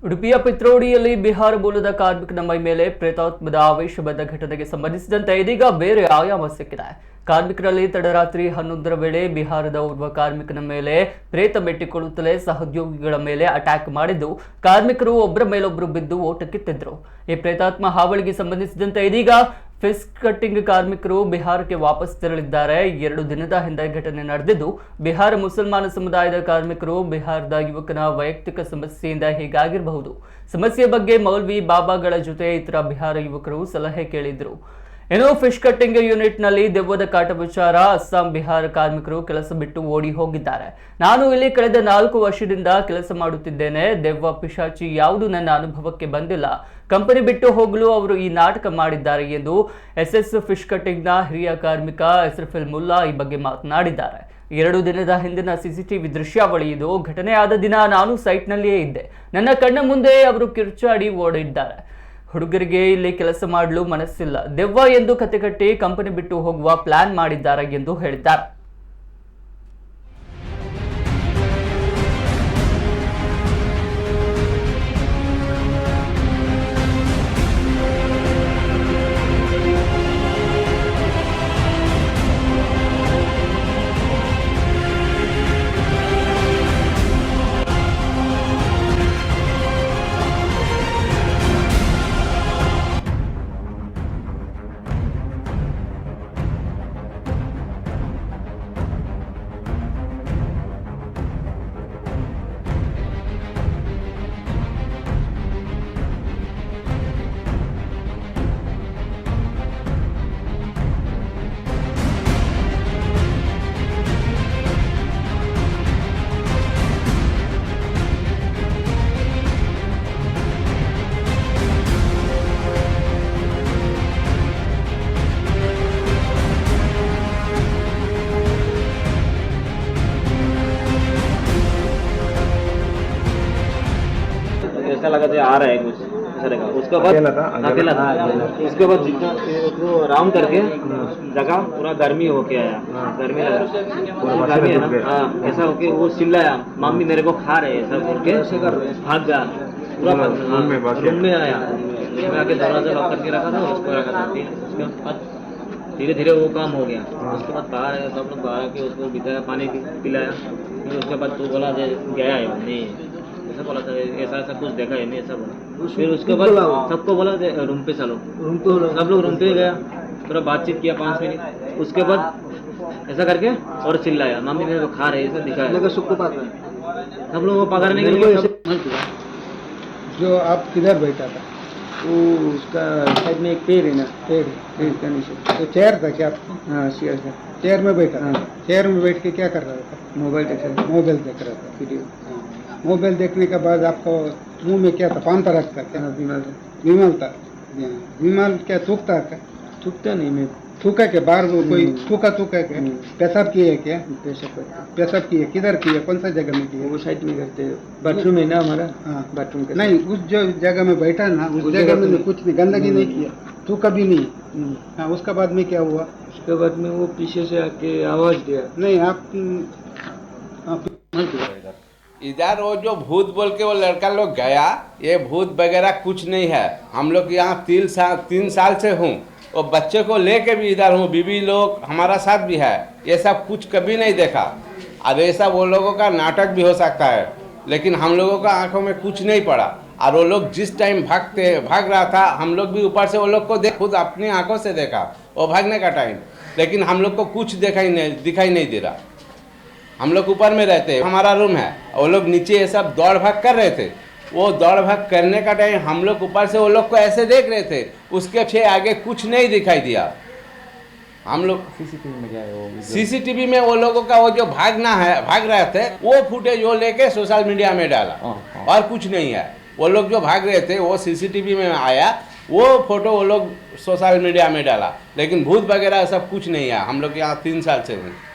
ಉಡುಪಿಯ ಪಿತ್ರೋಡಿಯಲ್ಲಿ ಬಿಹಾರ ಮೂಲದ ಕಾರ್ಮಿಕನ ಮೈ ಮೇಲೆ ಪ್ರೇತಾತ್ಮದ ಆವೇಶಬದ್ಧ ಘಟನೆಗೆ ಸಂಬಂಧಿಸಿದಂತೆ ಇದೀಗ ಬೇರೆ ಆಯಾಮ ಸಿಕ್ಕಿದೆ. ಕಾರ್ಮಿಕರಲ್ಲಿ ತಡರಾತ್ರಿ 11ರ ವೇಳೆ ಬಿಹಾರದ ಓರ್ವ ಕಾರ್ಮಿಕನ ಮೇಲೆ ಪ್ರೇತ ಮೆಟ್ಟಿಕೊಳ್ಳುತ್ತಲೇ ಸಹೋದ್ಯೋಗಿಗಳ ಮೇಲೆ ಅಟ್ಯಾಕ್ ಮಾಡಿದ್ದು, ಕಾರ್ಮಿಕರು ಒಬ್ಬರ ಮೇಲೊಬ್ಬರು ಬಿದ್ದು ಓಟಕ್ಕಿತ್ತಿದ್ರು. ಈ ಪ್ರೇತಾತ್ಮ ಹಾವಳಿಗೆ ಸಂಬಂಧಿಸಿದಂತೆ ಇದೀಗ ಫಿಶ್ ಕಟ್ಟಿಂಗ್ ಕಾರ್ಮಿಕರು ಬಿಹಾರಕ್ಕೆ ವಾಪಸ್ ತೆರಳಿದ್ದಾರೆ. 2 ದಿನದ ಹಿಂದೆ ಘಟನೆ ನಡೆದಿದ್ದು, ಬಿಹಾರ ಮುಸಲ್ಮಾನ ಸಮುದಾಯದ ಕಾರ್ಮಿಕರು ಬಿಹಾರದ ಯುವಕನ ವೈಯಕ್ತಿಕ ಸಮಸ್ಯೆಯಿಂದ ಹೀಗಾಗಿರಬಹುದು. ಸಮಸ್ಯೆ ಬಗ್ಗೆ ಮೌಲ್ವಿ ಬಾಬಾಗಳ ಜೊತೆ ಇತರ ಬಿಹಾರ ಯುವಕರು ಸಲಹೆ ಕೇಳಿದ್ರು. ಇನ್ನು ಫಿಶ್ ಕಟ್ಟಿಂಗ್ ಯೂನಿಟ್ ನಲ್ಲಿ ದೆವ್ವದ ಕಾಟ ವಿಚಾರ, ಅಸ್ಸಾಂ ಬಿಹಾರ ಕಾರ್ಮಿಕರು ಕೆಲಸ ಬಿಟ್ಟು ಓಡಿ ಹೋಗಿದ್ದಾರೆ. ನಾನು ಇಲ್ಲಿ ಕಳೆದ 4 ವರ್ಷದಿಂದ ಕೆಲಸ ಮಾಡುತ್ತಿದ್ದೇನೆ. ದೆವ್ವ ಪಿಶಾಚಿ ಯಾವುದು ನನ್ನ ಅನುಭವಕ್ಕೆ ಬಂದಿಲ್ಲ. ಕಂಪನಿ ಬಿಟ್ಟು ಹೋಗಲು ಅವರು ಈ ನಾಟಕ ಮಾಡಿದ್ದಾರೆ ಎಂದು ಎಸ್ಎಸ್ ಫಿಶ್ ಕಟ್ಟಿಂಗ್ನ ಹಿರಿಯ ಕಾರ್ಮಿಕ ಎಸ್ರಫಿಲ್ ಮುಲ್ಲಾ ಈ ಬಗ್ಗೆ ಮಾತನಾಡಿದ್ದಾರೆ. 2 ದಿನದ ಹಿಂದಿನ ಸಿಸಿಟಿವಿ ದೃಶ್ಯಾವಳಿ ಇದು. ಘಟನೆ ಆದ ದಿನ ನಾನು ಸೈಟ್ನಲ್ಲಿಯೇ ಇದ್ದೆ. ನನ್ನ ಕಣ್ಣ ಮುಂದೆ ಅವರು ಕಿರ್ಚಾಡಿ ಓಡಿದ್ದಾರೆ. ಹುಡುಗರಿಗೆ ಇಲ್ಲಿ ಕೆಲಸ ಮಾಡಲು ಮನಸ್ಸಿಲ್ಲ, ದೆವ್ವ ಎಂದು ಕತೆ ಕಟ್ಟಿ ಕಂಪನಿ ಬಿಟ್ಟು ಹೋಗುವ ಪ್ಲಾನ್ ಮಾಡಿದ್ದಾರೆ ಎಂದು ಹೇಳಿದ್ದಾರೆ. ऐसा लगा जो आ रहा है कुछ ऐसा लगा। उसके बाद अकेला था। उसके बाद जितना उसको राउंड करके जगह पूरा गर्मी होके आया, गर्मी लगा गर्मी है ना। हाँ, ऐसा होके वो चिल्लाया, मम्मी मेरे को खा रहे ऐसा बोल के भाग गया पूरा रूम में आया। उसमें आके दरवाजा लॉक करके रखा था, उसको रखा था। उसके बाद धीरे धीरे वो काम हो गया। उसके बाद बाहर आया, सब लोग बाहर आके उसको बिताया, पानी पिलाया। फिर उसके बाद तो बोला गया है नहीं, ऐसा बोला था, ऐसा ऐसा कुछ देखा है नहीं, ऐसा बोला। फिर उसके बाद सबको बोला रूम पे चलो, सब लोग रूम पे गया, पूरा बातचीत किया 5 मिनट। उसके बाद ऐसा करके और चिल्लाया, मम्मी मेरे को खा रहे ऐसा दिखाया। सबको पकड़ा, सब लोग को पकड़ने के लिए जो आप किधर बैठा था? वो उसका साइड में एक पेड़ है ना, पेड़ का नीचे तो चेयर था क्या? हाँ शेयर था। चेयर में बैठा? हाँ। चेयर में बैठ के क्या कर रहा था? मोबाइल देख रहा था, मोबाइल देख रहा था, वीडियो। मोबाइल देखने के बाद आपको मुंह में क्या था? पान तरह था क्या? बीमार विमल था। विमल क्या थूकता क्या? थूकता नहीं, मैं थूका के बाहर कोई थूका के पेशाब किए क्या? पेशाब किए किधर किए? कौन सा जगह में किए? वो साइड में करते बाथरूम है ना हमारा। हाँ बाथरूम के नहीं, उस जो जगह में बैठा ना उस जगह में कुछ नहीं, गंदगी नहीं किया, थूका भी नहीं। हाँ, उसके बाद में क्या हुआ? उसके बाद में वो पीछे से आके आवाज दिया। नहीं आप इधर वो जो भूत बोल के वो लड़का लोग गया, ये भूत वगैरह कुछ नहीं है। हम लोग यहाँ 3 साल से हूँ, और बच्चे को लेके भी इधर हूँ, बीवी लोग हमारा साथ भी है। ये सब कुछ कभी नहीं देखा। अब ऐसा वो लोगों का नाटक भी हो सकता है, लेकिन हम लोगों का आंखों में कुछ नहीं पड़ा। और वो लोग जिस टाइम भाग रहा था, हम लोग भी ऊपर से वो लोग को खुद अपनी आंखों से देखा वो भागने का टाइम, लेकिन हम लोग को कुछ दिखाई नहीं दे रहा। हम लोग ऊपर में रहते हैं, हमारा रूम है, वो लोग नीचे ये सब दौड़ भाग कर रहे थे। वो दौड़ भाग करने का टाइम हम लोग ऊपर से वो लोग को ऐसे देख रहे थे, उसके पीछे आगे कुछ नहीं दिखाई दिया। हम लोग सीसीटीवी में वो लोगों का वो जो भाग रहे थे वो फुटेज वो लेके सोशल मीडिया में डाला, और कुछ नहीं है। वो लोग जो भाग रहे थे वो सीसीटीवी में आया, वो फोटो वो लोग सोशल मीडिया में डाला, लेकिन भूत वगैरह सब कुछ नहीं है। हम लोग यहाँ 3 साल से हैं।